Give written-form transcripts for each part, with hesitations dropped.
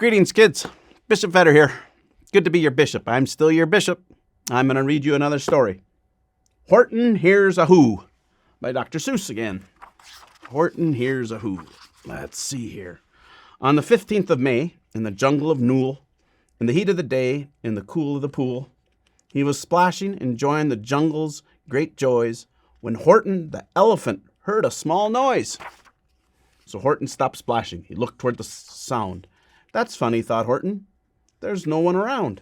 Greetings, kids. Bishop Vetter here. Good to be your bishop. I'm still your bishop. I'm going to read you another story. Horton Hears a Who by Dr. Seuss again. Horton Hears a Who. Let's see here. On the 15th of May, in the jungle of Newell, in the heat of the day, in the cool of the pool, he was splashing, enjoying the jungle's great joys, when Horton, the elephant, heard a small noise. So Horton stopped splashing. He looked toward the sound. That's funny, thought Horton. There's no one around.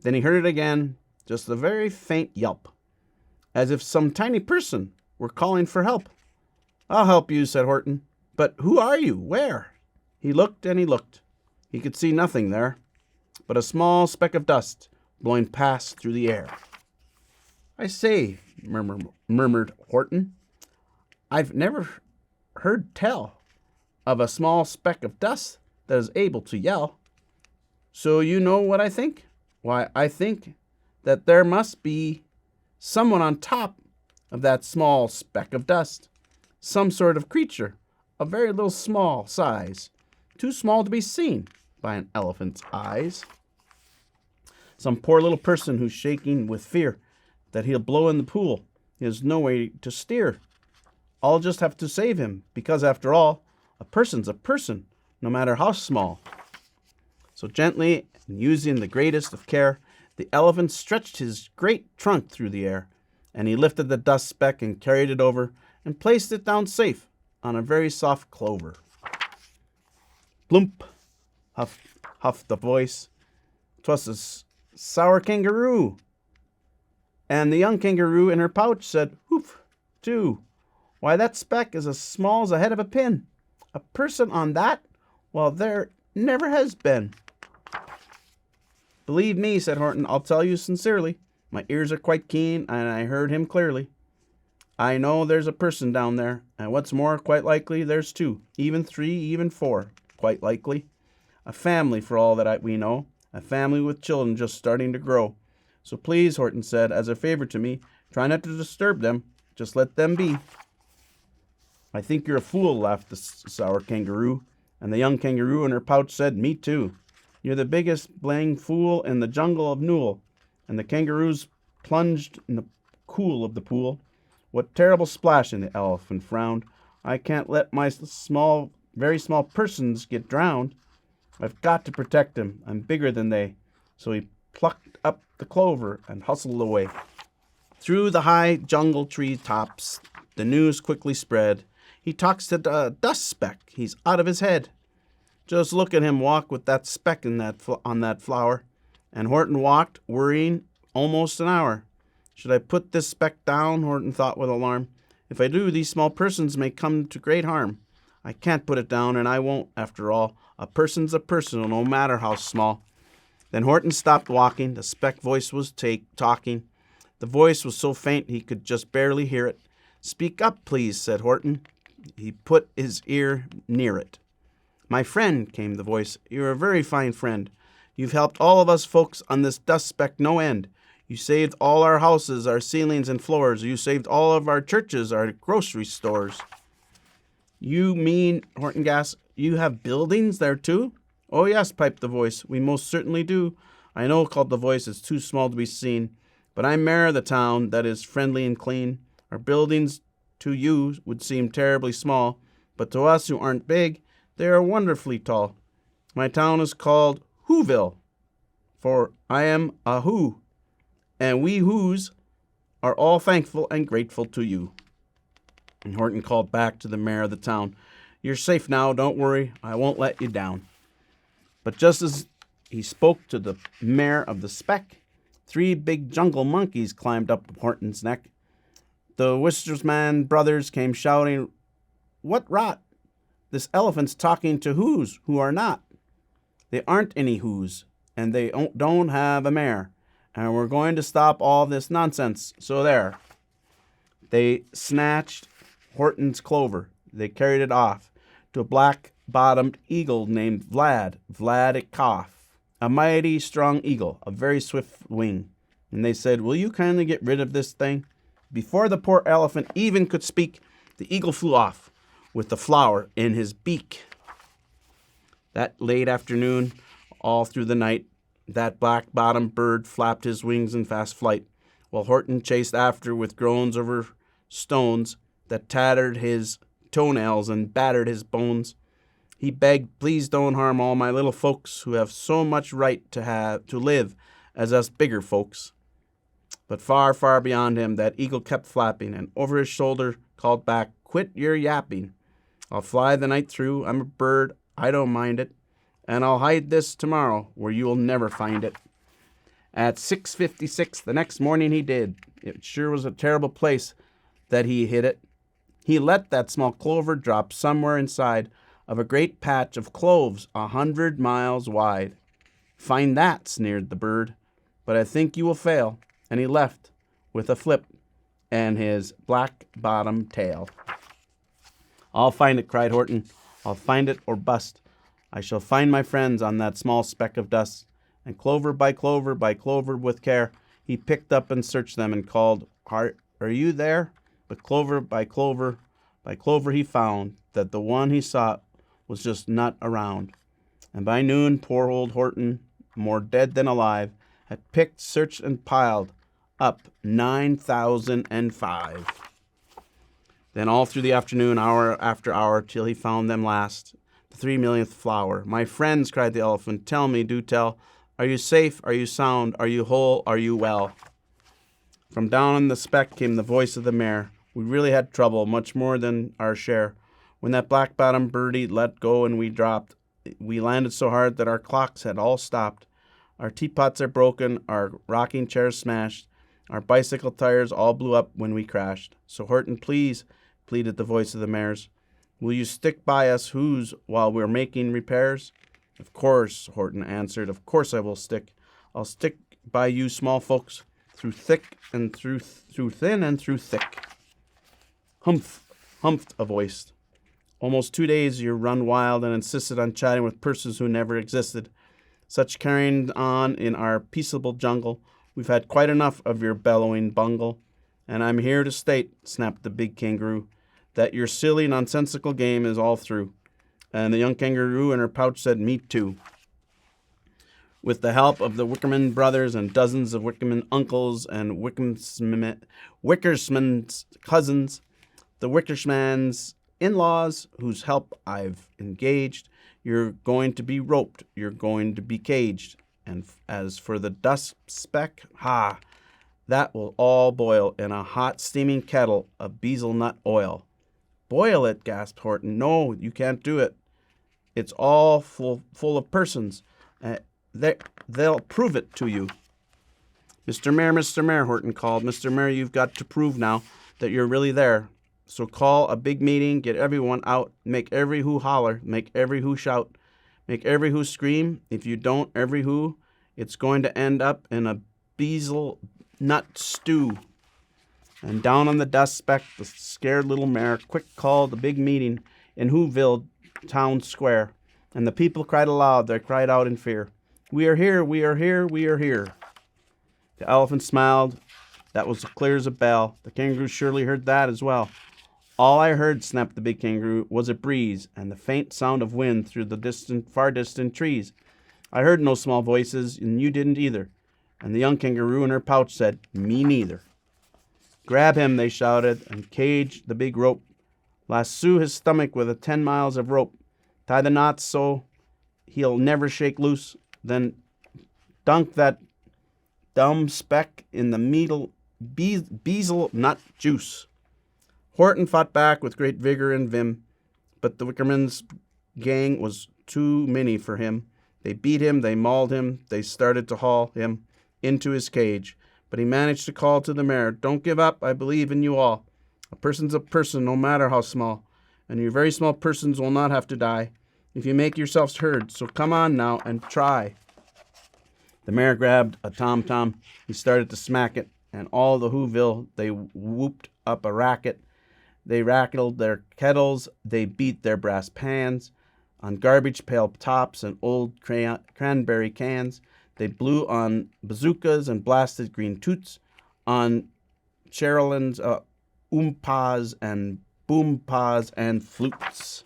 Then he heard it again, just a very faint yelp, as if some tiny person were calling for help. I'll help you, said Horton. But who are you? Where? He looked and he looked. He could see nothing there, but a small speck of dust blowing past through the air. I say, murmured Horton, I've never heard tell of a small speck of dust that is able to yell. So you know what I think? Why, I think that there must be someone on top of that small speck of dust, some sort of creature, a very little small size, too small to be seen by an elephant's eyes. Some poor little person who's shaking with fear that he'll blow in the pool. He has no way to steer. I'll just have to save him, because after all, a person's a person, no matter how small. So gently, and using the greatest of care, the elephant stretched his great trunk through the air, and he lifted the dust speck and carried it over and placed it down safe on a very soft clover. Plump, huffed the voice. 'Twas a sour kangaroo. And the young kangaroo in her pouch said, "Hoof, too. Why, that speck is as small as the head of a pin. A person on that? Well, there never has been." "Believe me," said Horton, "I'll tell you sincerely. My ears are quite keen, and I heard him clearly. I know there's a person down there, and what's more, quite likely there's two, even three, even four, quite likely. A family, for all that we know, a family with children just starting to grow. So please," Horton said, "as a favor to me, try not to disturb them. Just let them be." "I think you're a fool," laughed the sour kangaroo. And the young kangaroo in her pouch said, "Me too. You're the biggest blamed fool in the jungle of Newell." And the kangaroos plunged in the cool of the pool. What terrible splashing, the elephant frowned. "I can't let my very small persons get drowned. I've got to protect them. I'm bigger than they." So he plucked up the clover and hustled away. Through the high jungle tree tops, the news quickly spread. "He talks to the dust speck. He's out of his head. Just look at him walk with that speck on that flower." And Horton walked, worrying, almost an hour. "Should I put this speck down?" Horton thought with alarm. "If I do, these small persons may come to great harm. I can't put it down, and I won't, after all. A person's a person, no matter how small." Then Horton stopped walking. The speck voice was talking. The voice was so faint he could just barely hear it. "Speak up, please," said Horton. He put his ear near it. "My friend," came the voice, "you're a very fine friend. You've helped all of us folks on this dust speck no end. You saved all our houses, our ceilings and floors. You saved all of our churches, our grocery stores." "You mean," Horton gasped, "you have buildings there too?" "Oh, yes," piped the voice, "we most certainly do." "I know," called the voice, "it's too small to be seen. But I'm mayor of the town that is friendly and clean. Our buildings to you would seem terribly small, but to us who aren't big, they are wonderfully tall. My town is called Whoville, for I am a Who, and we Whos are all thankful and grateful to you." And Horton called back to the mayor of the town, "You're safe now, don't worry, I won't let you down." But just as he spoke to the mayor of the speck, 3 big jungle monkeys climbed up Horton's neck. The Whiskersman brothers came shouting, "What rot! This elephant's talking to Whos who are not. They aren't any Whos, and they don't have a mayor, and we're going to stop all this nonsense, so there." They snatched Horton's clover. They carried it off to a black-bottomed eagle named Vladikoff, a mighty strong eagle, a very swift wing. And they said, "Will you kindly get rid of this thing?" Before the poor elephant even could speak, the eagle flew off with the flower in his beak. That late afternoon, all through the night, that black-bottomed bird flapped his wings in fast flight, while Horton chased after with groans over stones that tattered his toenails and battered his bones. He begged, "Please don't harm all my little folks who have so much right to live as us bigger folks." But far, far beyond him, that eagle kept flapping, and over his shoulder called back, "Quit your yapping. I'll fly the night through. I'm a bird. I don't mind it. And I'll hide this tomorrow where you'll never find it." At 6:56 the next morning he did. It sure was a terrible place that he hid it. He let that small clover drop somewhere inside of a great patch of cloves 100 miles wide. "Find that," sneered the bird, "but I think you will fail." And he left with a flip and his black-bottomed tail. "I'll find it," cried Horton. "I'll find it or bust. I shall find my friends on that small speck of dust." And clover by clover by clover with care, he picked up and searched them and called, "Are you there?" But clover by clover by clover he found that the one he sought was just not around. And by noon, poor old Horton, more dead than alive, had picked, searched, and piled up 9,005. Then all through the afternoon, hour after hour, till he found them last, the 3 millionth flower. "My friends," cried the elephant, "tell me, do tell, are you safe? Are you sound? Are you whole? Are you well?" From down on the speck came the voice of the mare. "We really had trouble, much more than our share. When that black-bottomed birdie let go and we dropped, we landed so hard that our clocks had all stopped. Our teapots are broken, our rocking chairs smashed, our bicycle tires all blew up when we crashed. So Horton, please," pleaded the voice of the mares, "will you stick by us while we're making repairs?" "Of course," Horton answered, "of course I will stick. I'll stick by you small folks, through thick and through thin and through thick." Humphed a voice. "Almost 2 days you run wild and insisted on chatting with persons who never existed. Such carrying on in our peaceable jungle. We've had quite enough of your bellowing bungle. And I'm here to state," snapped the big kangaroo, "that your silly, nonsensical game is all through." And the young kangaroo in her pouch said, "Me too." With the help of the Wickerman brothers and dozens of Wickerman uncles and Wickersman's cousins, the Wickersman's in-laws, whose help I've engaged, you're going to be roped, you're going to be caged. And as for the dust speck, that will all boil in a hot steaming kettle of bezel-nut oil. "Boil it," gasped Horton. "No, you can't do it. It's all full of persons. They'll prove it to you." Mr. Mayor," Horton called. "Mr. Mayor, you've got to prove now that you're really there. So call a big meeting, get everyone out, make every who holler, make every who shout, make every who scream. If you don't, every who, it's going to end up in a bezel nut stew." And down on the dust speck, the scared little mare quick called a big meeting in Whoville town square. And the people cried aloud, they cried out in fear, "We are here, we are here, we are here." The elephant smiled. That was as clear as a bell. The kangaroo surely heard that as well. "All I heard," snapped the big kangaroo, "was a breeze and the faint sound of wind through the far distant trees. I heard no small voices, and you didn't either." And the young kangaroo in her pouch said, "Me neither." "Grab him," they shouted, "and cage the big rope. Lasso his stomach with 10 miles of rope. Tie the knots so he'll never shake loose. Then dunk that dumb speck in the bezel nut juice." Horton fought back with great vigor and vim, but the Wickerman's gang was too many for him. They beat him, they mauled him, they started to haul him into his cage. But he managed to call to the mare, "Don't give up, I believe in you all. A person's a person, no matter how small, and your very small persons will not have to die if you make yourselves heard, so come on now and try." The mayor grabbed a tom-tom, he started to smack it, and all the Whoville, they whooped up a racket. They rattled their kettles, they beat their brass pans on garbage pail tops and old cranberry cans. They blew on bazookas and blasted green toots, on Cherylins, oompas and boompas and flutes.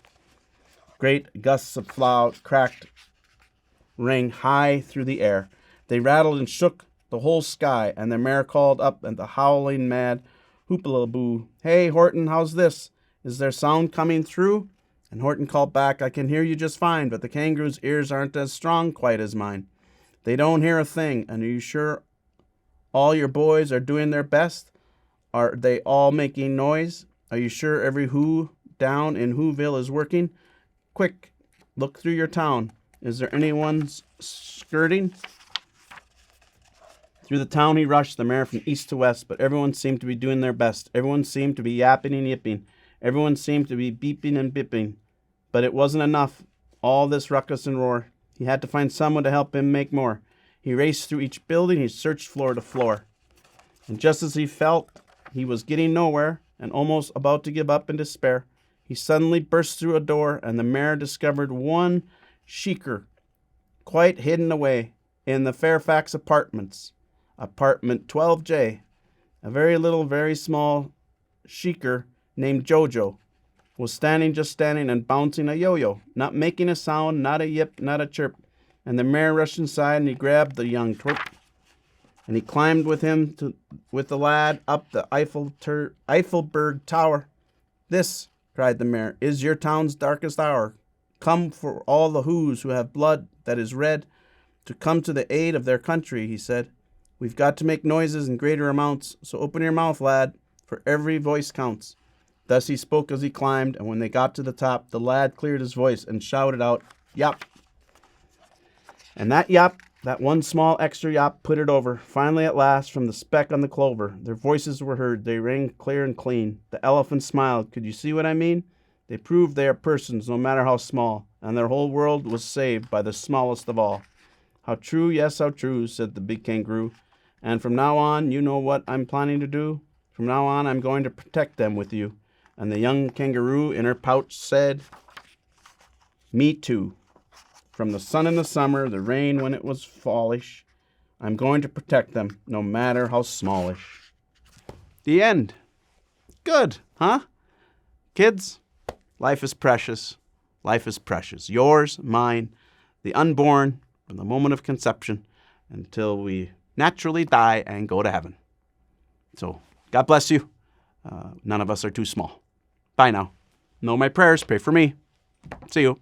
Great gusts of cloud cracked, rang high through the air. They rattled and shook the whole sky, and the mare called up at the howling mad hoopla-boo. "Hey, Horton, how's this? Is there sound coming through?" And Horton called back, "I can hear you just fine, but the kangaroo's ears aren't as strong quite as mine. They don't hear a thing, and are you sure all your boys are doing their best? Are they all making noise? Are you sure every who down in Whoville is working? Quick, look through your town. Is there anyone skirting?" Through the town he rushed, the mare from east to west, but everyone seemed to be doing their best. Everyone seemed to be yapping and yipping. Everyone seemed to be beeping and bipping. But it wasn't enough, all this ruckus and roar. He had to find someone to help him make more. He raced through each building, he searched floor to floor. And just as he felt he was getting nowhere, and almost about to give up in despair, he suddenly burst through a door, and the mare discovered one sheikah quite hidden away in the Fairfax apartments. Apartment 12J. A very little, very small sheikah named Jojo was just standing and bouncing a yo-yo, not making a sound, not a yip, not a chirp. And the mare rushed inside, and he grabbed the young twerp, and he climbed with the lad up the Eiffelberg Tower. "This," cried the mare, "is your town's darkest hour. Come for all the who's who have blood that is red, to come to the aid of their country," he said. "We've got to make noises in greater amounts, so open your mouth, lad, for every voice counts." Thus he spoke as he climbed, and when they got to the top, the lad cleared his voice and shouted out, "Yap!" And that yap, that one small extra yap, put it over. Finally, at last, from the speck on the clover, their voices were heard. They rang clear and clean. The elephant smiled. "Could you see what I mean? They proved they are persons, no matter how small, and their whole world was saved by the smallest of all." "How true, yes, how true," said the big kangaroo. "And from now on, you know what I'm planning to do? From now on, I'm going to protect them with you." And the young kangaroo in her pouch said, "Me too. From the sun in the summer, the rain when it was fallish, I'm going to protect them, no matter how smallish." The end. Good, huh? Kids, life is precious. Life is precious. Yours, mine, the unborn, from the moment of conception until we naturally die and go to heaven. So, God bless you. None of us are too small. Bye now. Know my prayers. Pray for me. See you.